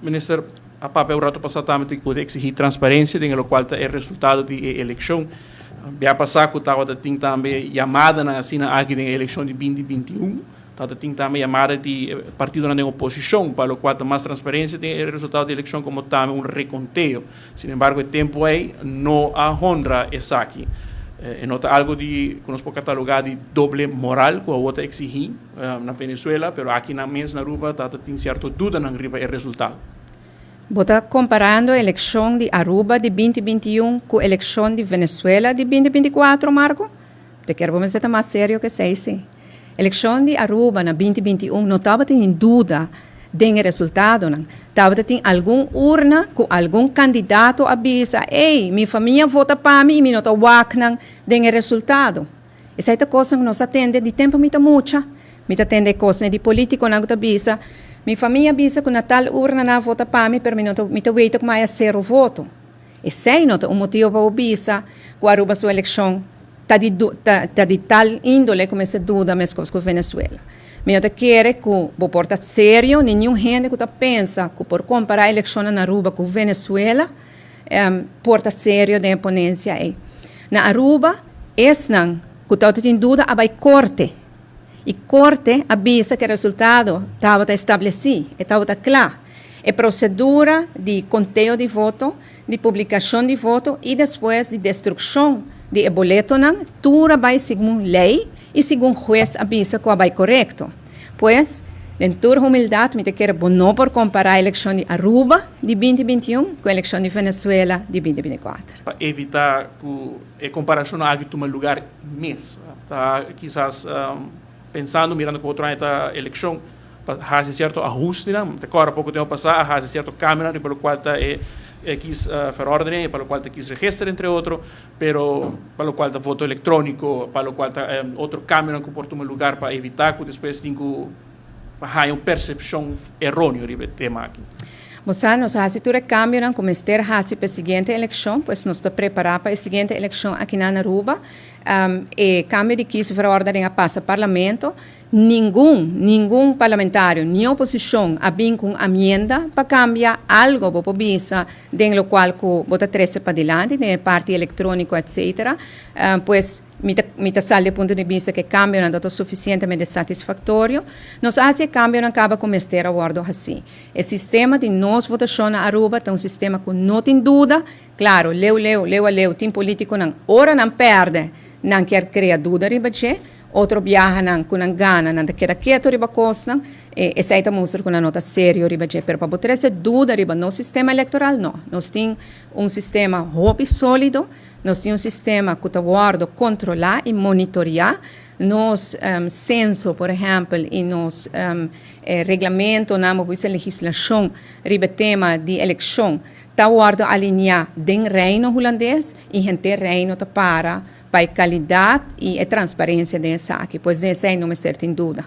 Minister, a papel rato passado também pode exigir transparência, em lo qual é resultado da eleição. Já passado que tem também chamada na assina aqui na eleição de 2021, tem também chamada de partido na oposição, para o qual mais transparência tem o resultado da eleição como também reconteo. Sin embargo, o tempo aí não a honra essa aqui. Nota algo que nós podemos catalogar de doble moral que a outra exigir na Venezuela, mas aqui na mesma Aruba tem certa dúvida na riba o resultado. Você está comparando a eleição de Aruba de 2021 com a eleição de Venezuela de 2024, Marco? Te quero ser mais sério que isso. A eleição de Aruba na 2021 não estava em dúvida do resultado. Estava em alguma urna com algum candidato avisa, ei, minha família vota para mim e me nota waknang do resultado. Essa é a coisa que nós atende de tempo muito. Me atende coisa de político na avisa. Minha família avisa que na tal urna na vota para mim, mas me veita que mais zero voto. Esse é o motivo para o avisa que a Aruba sua eleição está de tal índole como essa dúvida mais com a Venezuela. Mas eu quero que o porta sério, nenhum gente que pensa que por comparar a eleição na Aruba com a Venezuela, porta sério da imponência aí. Na Aruba, esse não, que está em dúvida, vai corte. E corte avisa que o resultado estava estabelecido, estava claro. É procedura de conteo de voto, de publicação de voto e depois de destruição de boleto, tudo vai segundo lei e segundo o juiz avisa que vai correto. Pois, dentro da humildade, me quero não por comparar a eleição de Aruba de 2021 com a eleição de Venezuela de 2024. Para evitar que a comparação haja em lugar mesmo. Quizás pensando, mirando para outro ano da eleição, fazer certo ajuste, agora pouco tempo passar, fazer certo câmera, pelo qual quis verordem, para o qual quis registrar, entre outros, pero para o qual voto eletrônico, para o qual outro câmera que porta um lugar para evitar que depois tenha uma percepção errônea do tema aqui. Você nos faz tudo câmbio, como ester faz para a seguinte eleição, pois nós estamos preparados para a seguinte eleição aqui na Aruba. E câmbio de quis verordem a passa parlamento. Nenhum parlamentário, nem oposição, vem com emenda para cambiar algo para visa, dentro do qual bota trece para diante, de parte eletrônico, etc. Pois, me sale do ponto de vista que cambio não é suficientemente satisfatório. Nós fazemos cambio não acaba com ester a bordo assim. O sistema de nós votação na Aruba é um sistema que não tem dúvida. Claro, leu, tem político não, ora não perde, não quer criar dúvida, ribache. Outro viaja com não gana, não quer quieto riba costa, e essa mostra com uma nota séria riba de para botar essa dúvida riba no sistema eleitoral não. Nós temos sistema roubo sólido, nós temos sistema que está guardo controlar e monitorear. Nos censo, por exemplo, e nos regulamento, na legislação riba tema de eleição, está guardo alinhar den reino holandês e gente reino para a qualidade e a transparência dessa aqui, pois essa não me certa em dúvida.